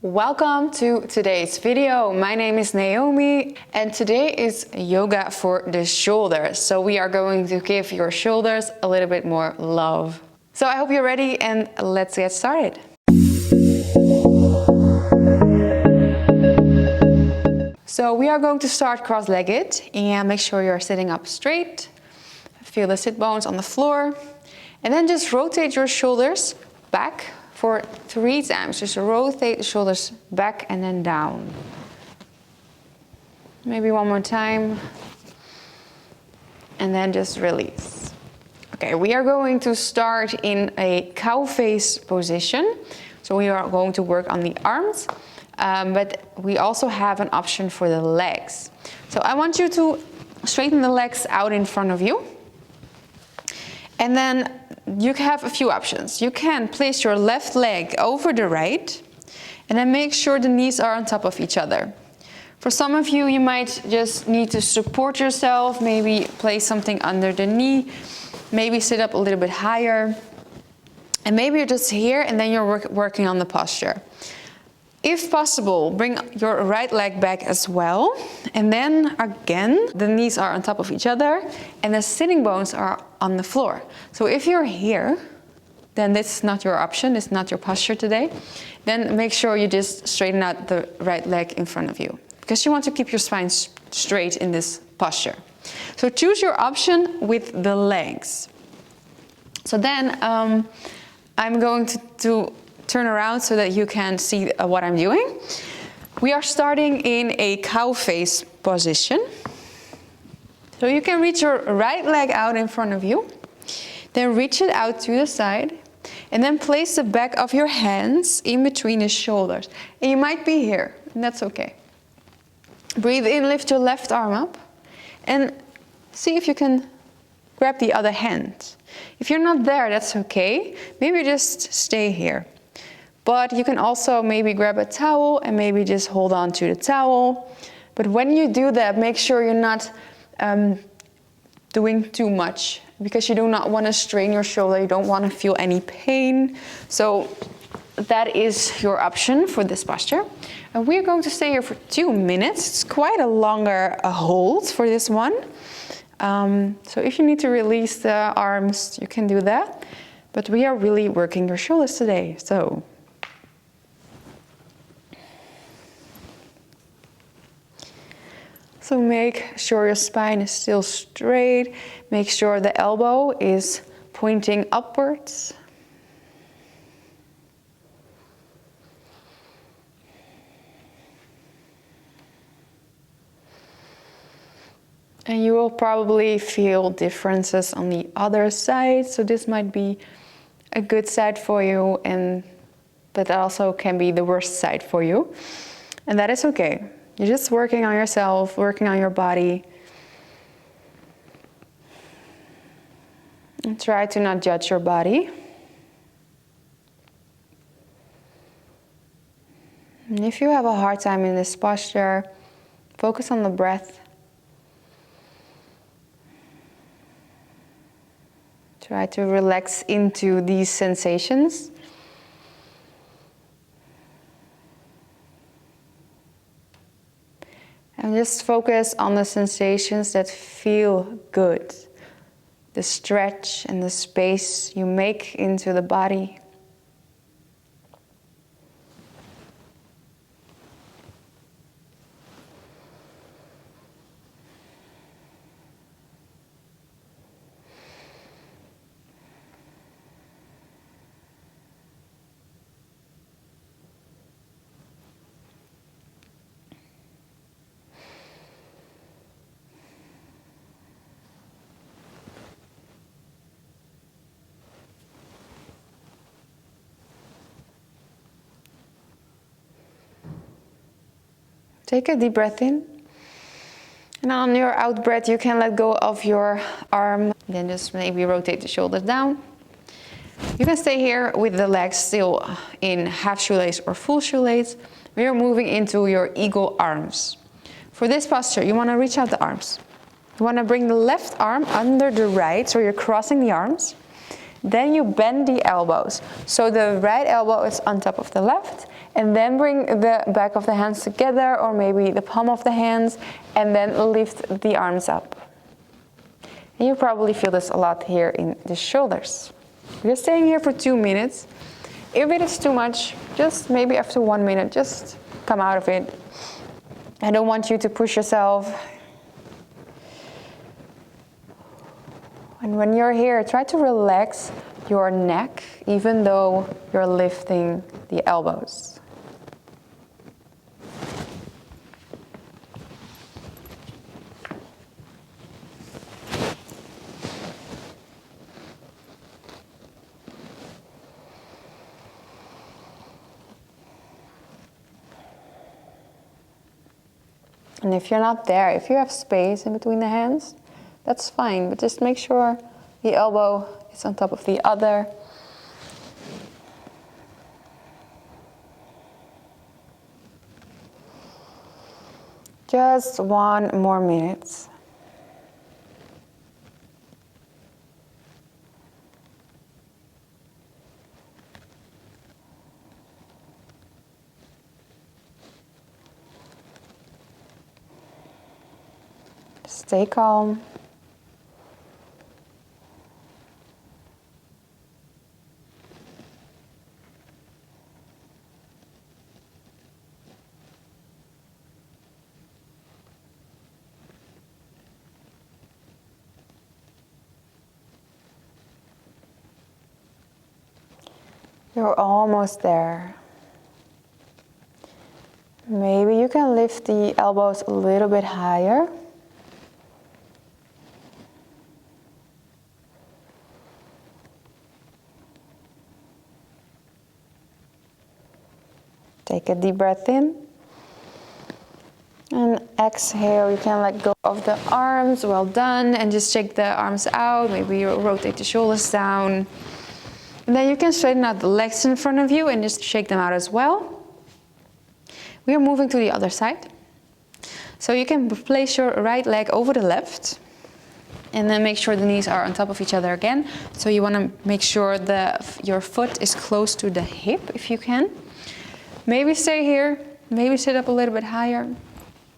Welcome to today's video. My name is Naomi and today is yoga for the shoulders. So we are going to give your shoulders a little bit more love. So I hope you're ready and let's get started. So we are going to start cross-legged and make sure you're sitting up straight. Feel the sit bones on the floor and then just rotate your shoulders back for 3 times. Just rotate the shoulders back and then down. Maybe one more time. And then just release. Okay, we are going to start in a cow face position. So we are going to work on the arms, but we also have an option for the legs. So I want you to straighten the legs out in front of you. And then you have a few options. You can place your left leg over the right and then make sure the knees are on top of each other. For some of you, you might just need to support yourself, maybe place something under the knee, maybe sit up a little bit higher. And maybe you're just here and then you're working on the posture. If possible, bring your right leg back as well. And then again, the knees are on top of each other and the sitting bones are on the floor. So if you're here, then this is not your option, it's not your posture today. Then make sure you just straighten out the right leg in front of you because you want to keep your spine straight in this posture. So choose your option with the legs. So then I'm going to turn around so that you can see what I'm doing. We are starting in a cow face position. So you can reach your right leg out in front of you, then reach it out to the side, and then place the back of your hands in between the shoulders. And you might be here, and that's okay. Breathe in, lift your left arm up, and see if you can grab the other hand. If you're not there, that's okay. Maybe just stay here. But you can also maybe grab a towel and maybe just hold on to the towel. But when you do that, make sure you're not doing too much because you do not want to strain your shoulder. You don't want to feel any pain. So that is your option for this posture. And we're going to stay here for 2 minutes. It's quite a longer hold for this one. So if you need to release the arms, you can do that. But we are really working your shoulders today. So make sure your spine is still straight. Make sure the elbow is pointing upwards. And you will probably feel differences on the other side. So this might be a good side for you, but also can be the worst side for you. And that is okay. You're just working on yourself, working on your body. And try to not judge your body. And if you have a hard time in this posture, focus on the breath. Try to relax into these sensations. And just focus on the sensations that feel good. The stretch and the space you make into the body. Take a deep breath in. And on your out breath, you can let go of your arm. Then just maybe rotate the shoulders down. You can stay here with the legs still in half shoelace or full shoelace. We are moving into your eagle arms. For this posture, you want to reach out the arms. You want to bring the left arm under the right, so you're crossing the arms. Then you bend the elbows. So the right elbow is on top of the left, and then bring the back of the hands together, or maybe the palm of the hands, and then lift the arms up. And you probably feel this a lot here in the shoulders. We're staying here for 2 minutes. If it is too much, just maybe after 1 minute, just come out of it. I don't want you to push yourself. And when you're here, try to relax your neck, even though you're lifting the elbows. And if you're not there, if you have space in between the hands, that's fine, but just make sure the elbow is on top of the other. Just 1 more minute. Stay calm. You're almost there. Maybe you can lift the elbows a little bit higher. Take a deep breath in. And exhale, you can let go of the arms. Well done. And just shake the arms out. Maybe you rotate the shoulders down. And then you can straighten out the legs in front of you and just shake them out as well. We are moving to the other side. So you can place your right leg over the left. And then make sure the knees are on top of each other again. So you want to make sure your foot is close to the hip if you can. Maybe stay here, maybe sit up a little bit higher.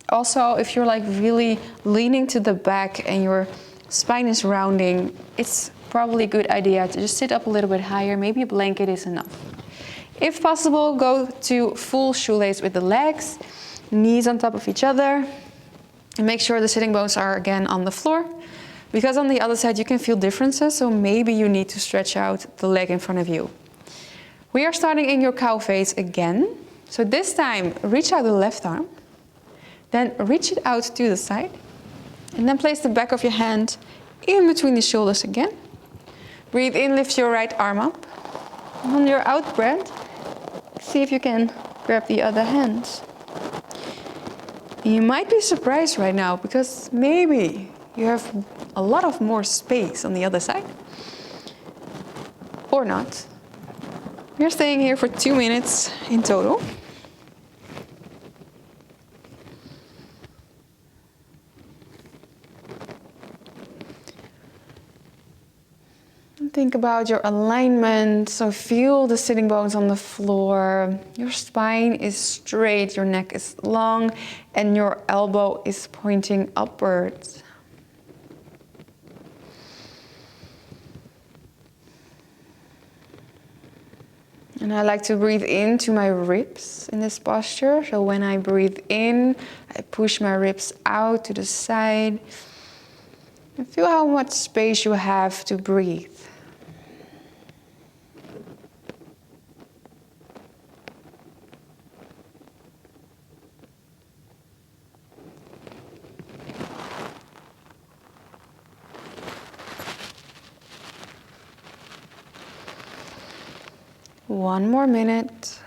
Also, if you're like really leaning to the back and your spine is rounding, it's probably a good idea to just sit up a little bit higher. Maybe a blanket is enough. If possible, go to full shoelace with the legs, knees on top of each other, and make sure the sitting bones are again on the floor. Because on the other side you can feel differences, so maybe you need to stretch out the leg in front of you. We are starting in your cow face again. So this time, reach out the left arm, then reach it out to the side, and then place the back of your hand in between the shoulders again. Breathe in, lift your right arm up. And on your out breath, see if you can grab the other hand. And you might be surprised right now, because maybe you have a lot of more space on the other side. Or not. We're staying here for 2 minutes in total. And think about your alignment. So feel the sitting bones on the floor. Your spine is straight, your neck is long, and your elbow is pointing upwards. And I like to breathe into my ribs in this posture. So when I breathe in, I push my ribs out to the side. And feel how much space you have to breathe. One more minute.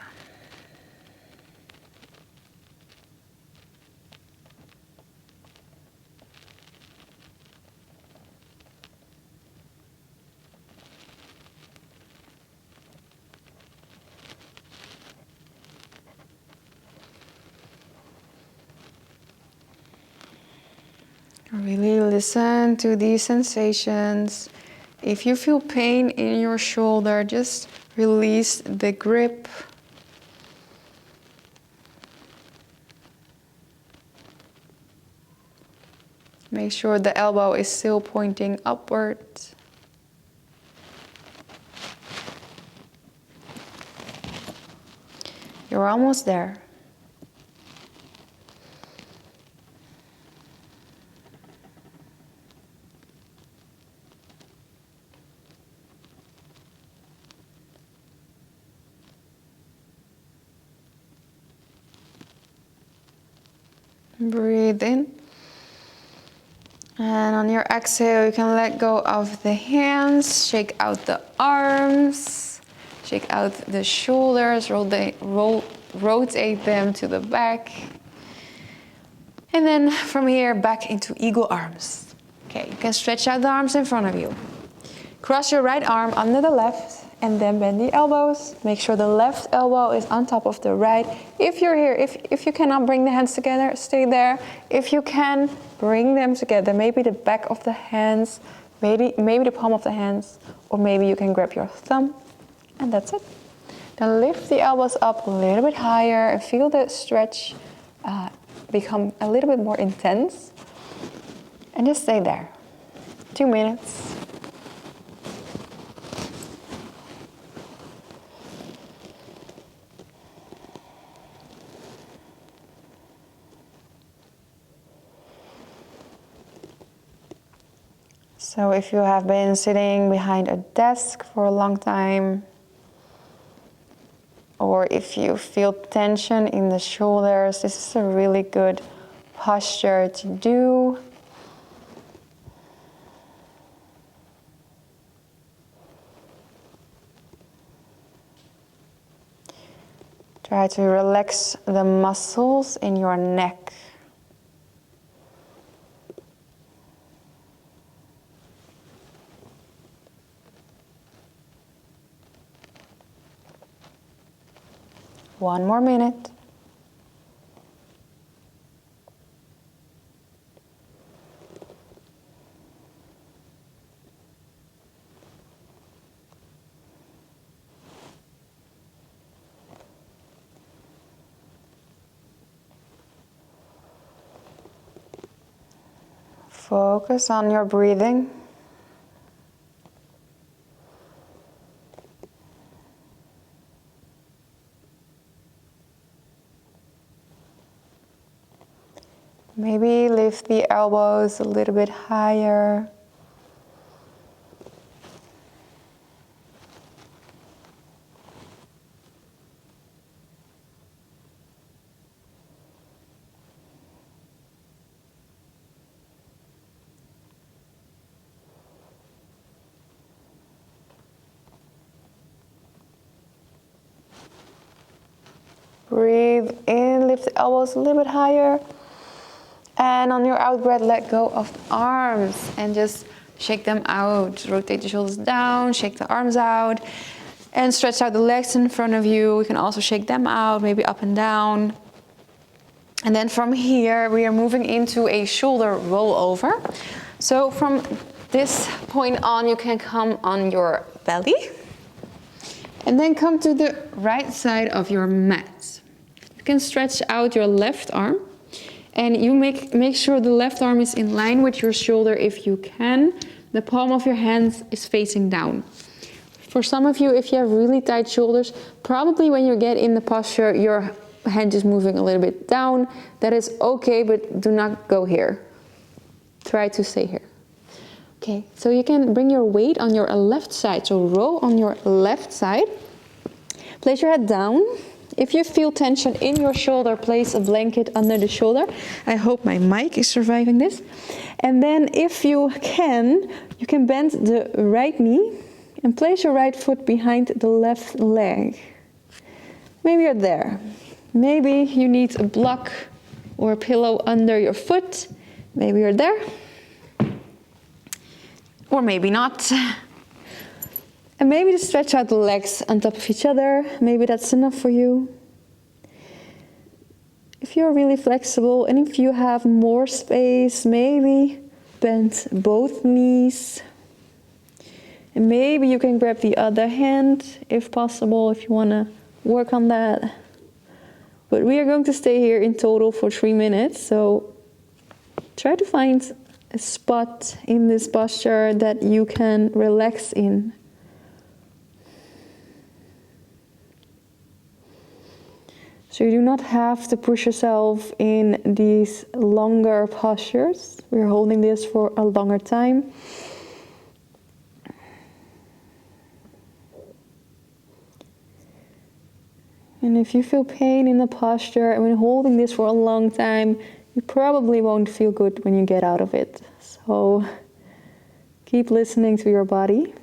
Really listen to these sensations. If you feel pain in your shoulder, just release the grip. Make sure the elbow is still pointing upwards. You're almost there. Breathe in. And on your exhale, you can let go of the hands, shake out the arms, shake out the shoulders, rotate them to the back. And then from here, back into eagle arms. Okay, you can stretch out the arms in front of you. Cross your right arm under the left and then bend the elbows. Make sure the left elbow is on top of the right. If you're here, if you cannot bring the hands together, stay there. If you can, bring them together. Maybe the back of the hands, maybe the palm of the hands, or maybe you can grab your thumb, and that's it. Then lift the elbows up a little bit higher and feel the stretch become a little bit more intense. And just stay there. 2 minutes. So if you have been sitting behind a desk for a long time, or if you feel tension in the shoulders, this is a really good posture to do. Try to relax the muscles in your neck. One more minute. Focus on your breathing. Maybe lift the elbows a little bit higher. Breathe in, lift the elbows a little bit higher. And on your out breath, let go of the arms and just shake them out. Rotate the shoulders down, shake the arms out, and stretch out the legs in front of you. You can also shake them out, maybe up and down. And then from here, we are moving into a shoulder rollover. So from this point on, you can come on your belly and then come to the right side of your mat. You can stretch out your left arm. And you make sure the left arm is in line with your shoulder if you can. The palm of your hand is facing down. For some of you, if you have really tight shoulders, probably when you get in the posture, your hand is moving a little bit down. That is okay, but do not go here. Try to stay here. Okay, so you can bring your weight on your left side. So row on your left side. Place your head down. If you feel tension in your shoulder, place a blanket under the shoulder. I hope my mic is surviving this. And then if you can bend the right knee and place your right foot behind the left leg. Maybe you're there. Maybe you need a block or a pillow under your foot. Maybe you're there. Or maybe not. And maybe just stretch out the legs on top of each other. Maybe that's enough for you. If you're really flexible and if you have more space, maybe bend both knees. And maybe you can grab the other hand if possible, if you want to work on that. But we are going to stay here in total for 3 minutes, so try to find a spot in this posture that you can relax in. So you do not have to push yourself in these longer postures. We're holding this for a longer time. And if you feel pain in the posture and when holding this for a long time, you probably won't feel good when you get out of it. So keep listening to your body.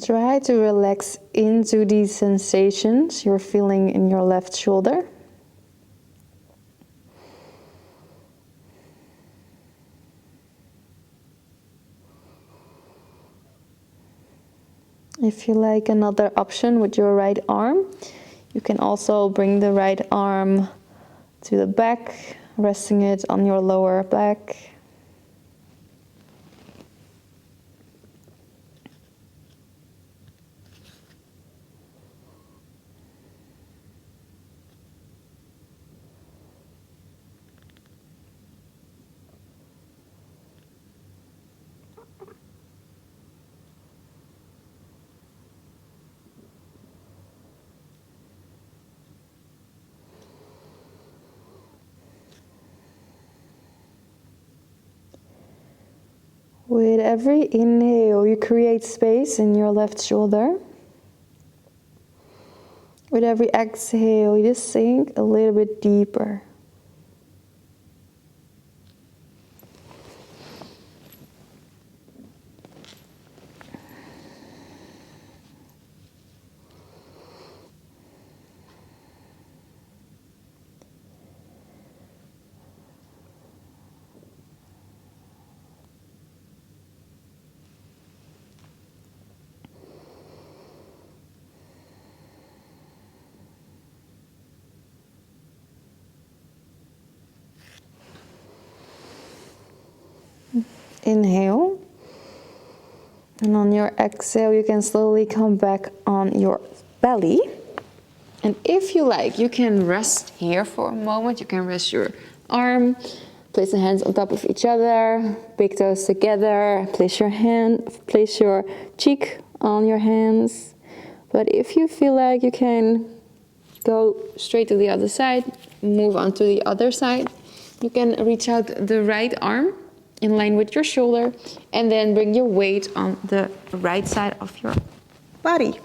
Try to relax into these sensations you're feeling in your left shoulder. If you like another option with your right arm, you can also bring the right arm to the back, resting it on your lower back. With every inhale, you create space in your left shoulder. With every exhale, you just sink a little bit deeper. Inhale, and on your exhale you can slowly come back on your belly, and if you like you can rest here for a moment. You can rest your arm, place the hands on top of each other, big toes together, place your cheek on your hands. But if you feel like you can go straight to the other side, move on to the other side, you can reach out the right arm in line with your shoulder, and then bring your weight on the right side of your body.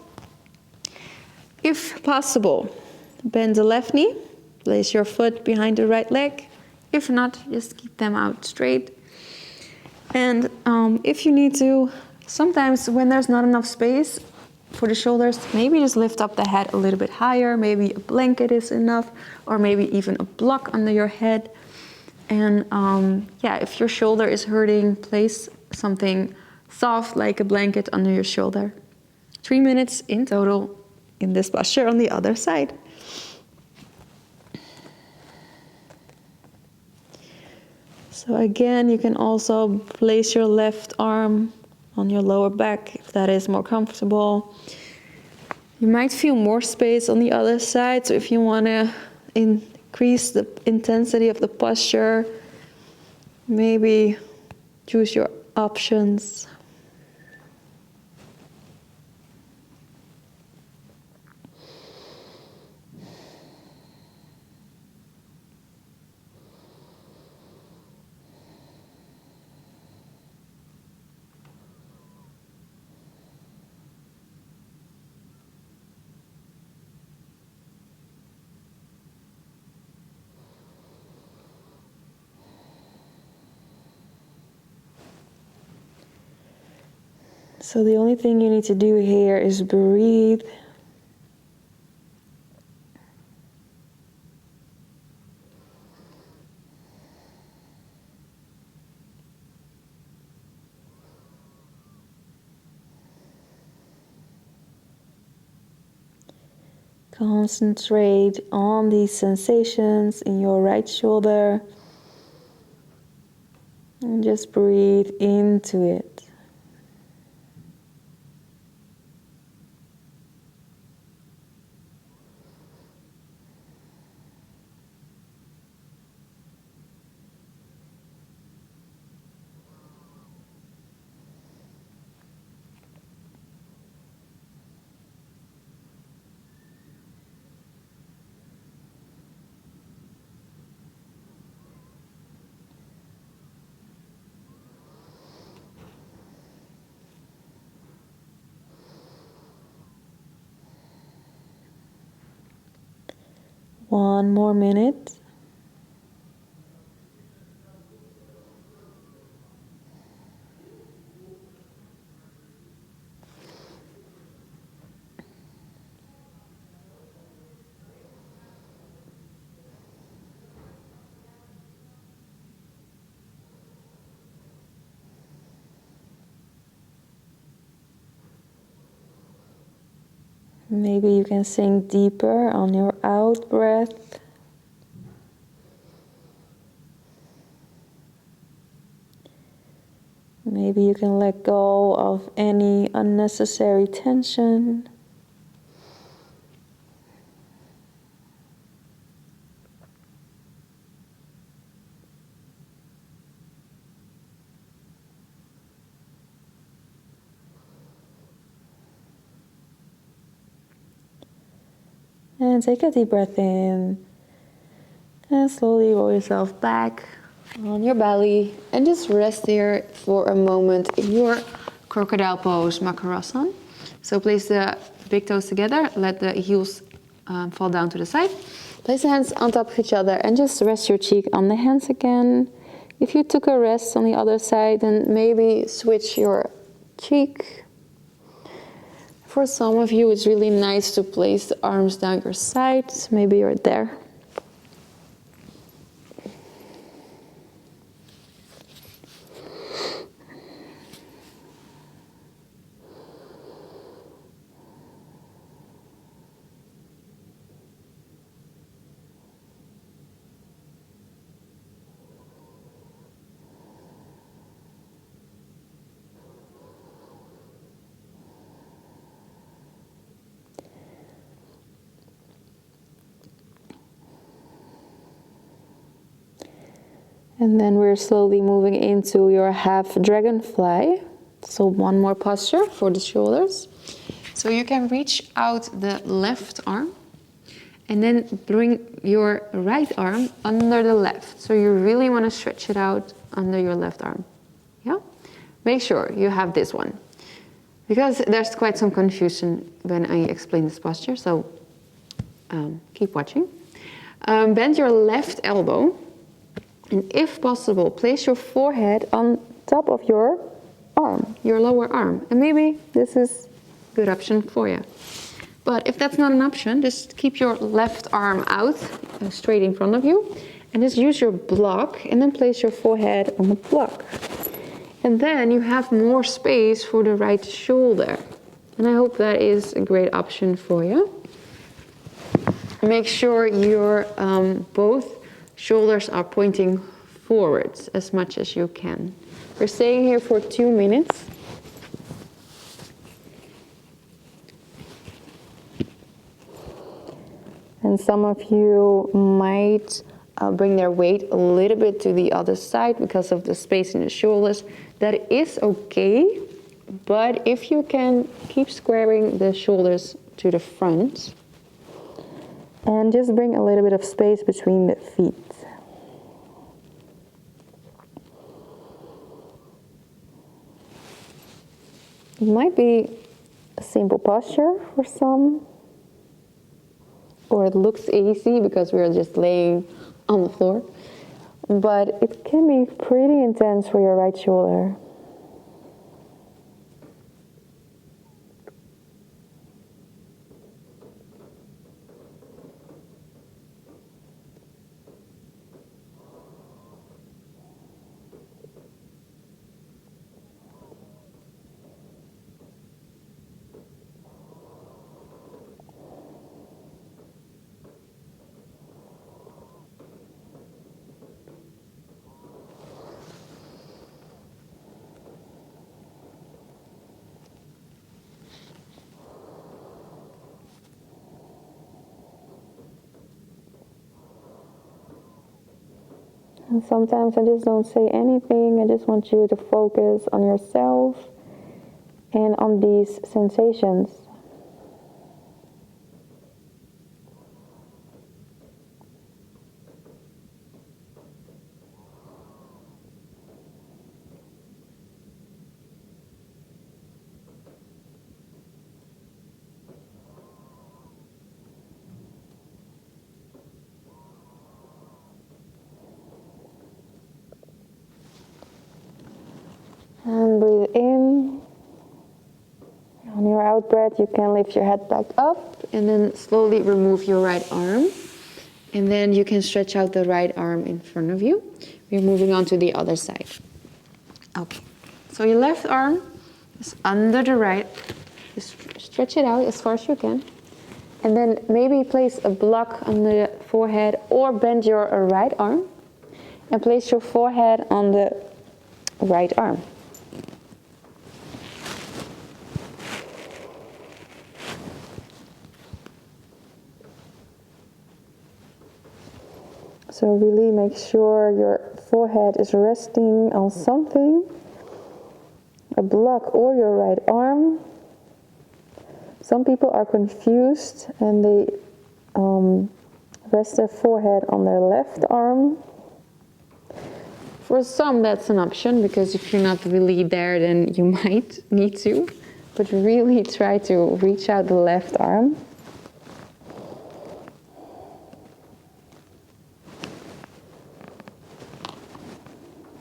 If possible, bend the left knee, place your foot behind the right leg. If not, just keep them out straight. And if you need to, sometimes when there's not enough space for the shoulders, maybe just lift up the head a little bit higher. Maybe a blanket is enough, or maybe even a block under your head. And if your shoulder is hurting, place something soft like a blanket under your shoulder. 3 minutes in total in this posture on the other side. So again, you can also place your left arm on your lower back if that is more comfortable. You might feel more space on the other side, so if you want to increase the intensity of the posture, maybe choose your options. So the only thing you need to do here is breathe. Concentrate on these sensations in your right shoulder and just breathe into it. One more minute. Maybe you can sink deeper on your out breath. Maybe you can let go of any unnecessary tension. And take a deep breath in. And slowly roll yourself back on your belly. And just rest here for a moment in your crocodile pose, Makarasana. So place the big toes together. Let the heels fall down to the side. Place the hands on top of each other and just rest your cheek on the hands again. If you took a rest on the other side, then maybe switch your cheek. For some of you, it's really nice to place the arms down your sides. Maybe you're there. And then we're slowly moving into your half dragonfly. So one more posture for the shoulders. So you can reach out the left arm and then bring your right arm under the left. So you really want to stretch it out under your left arm. Yeah? Make sure you have this one, because there's quite some confusion when I explain this posture. So keep watching. Bend your left elbow. And if possible, place your forehead on top of your arm, your lower arm. And maybe this is a good option for you. But if that's not an option, just keep your left arm out, straight in front of you. And just use your block and then place your forehead on the block. And then you have more space for the right shoulder. And I hope that is a great option for you. Make sure your both shoulders are pointing forwards as much as you can. We're staying here for 2 minutes. And some of you might bring their weight a little bit to the other side because of the space in the shoulders. That is okay, but if you can, keep squaring the shoulders to the front. And just bring a little bit of space between the feet. It might be a simple posture for some, or it looks easy because we're just laying on the floor, but it can be pretty intense for your right shoulder. And sometimes I just don't say anything. I just want you to focus on yourself and on these sensations. And breathe in. On your out breath, you can lift your head back up and then slowly remove your right arm. And then you can stretch out the right arm in front of you. We're moving on to the other side. Okay, so your left arm is under the right. Just stretch it out as far as you can. And then maybe place a block on the forehead or bend your right arm. And place your forehead on the right arm. So really make sure your forehead is resting on something, a block or your right arm. Some people are confused and they rest their forehead on their left arm. For some that's an option, because if you're not really there then you might need to, but really try to reach out the left arm.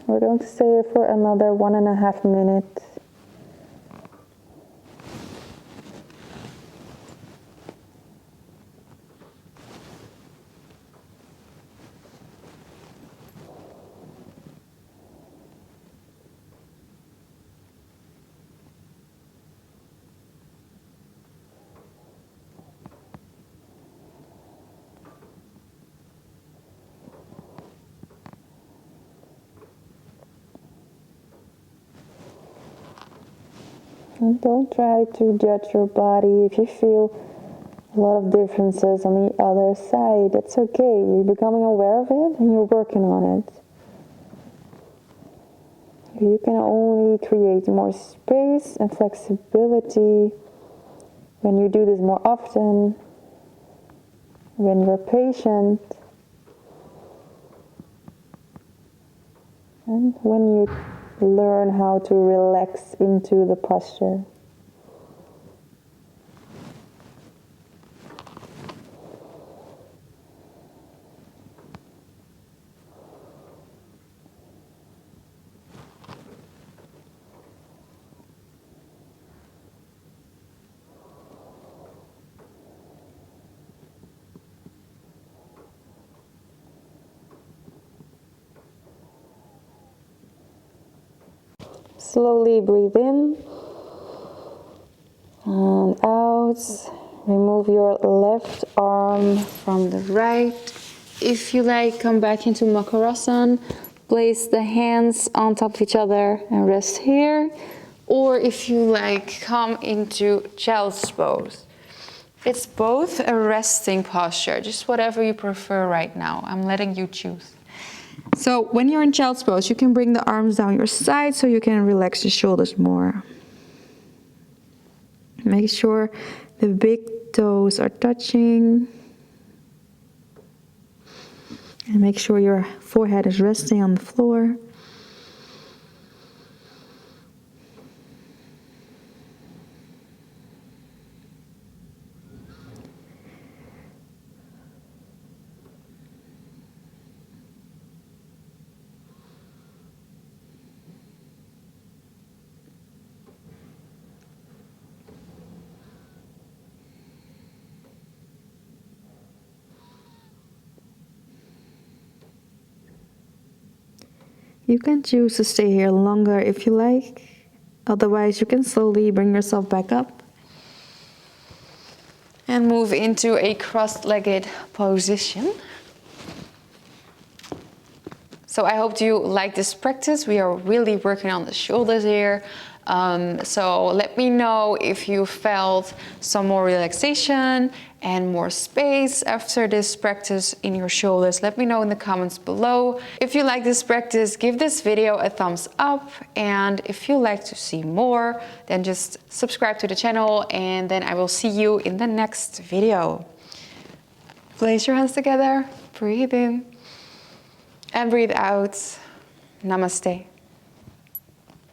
We're going to stay here for another 1.5 minutes. And don't try to judge your body. If you feel a lot of differences on the other side, that's okay. You're becoming aware of it and you're working on it. You can only create more space and flexibility when you do this more often, when you're patient, and when you learn how to relax into the posture. Slowly breathe in and out. Remove your left arm from the right. If you like, come back into Makarasana. Place the hands on top of each other and rest here. Or if you like, come into child's pose. It's both a resting posture, just whatever you prefer right now. I'm letting you choose. So when you're in child's pose, you can bring the arms down your side so you can relax the shoulders more. Make sure the big toes are touching. And make sure your forehead is resting on the floor. You can choose to stay here longer if you like. Otherwise, you can slowly bring yourself back up. And move into a cross-legged position. So I hope you like this practice. We are really working on the shoulders here. So let me know if you felt some more relaxation and more space after this practice in your shoulders. Let me know in the comments below. If you like this practice, give this video a thumbs up, and if you like to see more, then just subscribe to the channel, and then I will see you in the next video. Place your hands together, breathe in and breathe out. Namaste.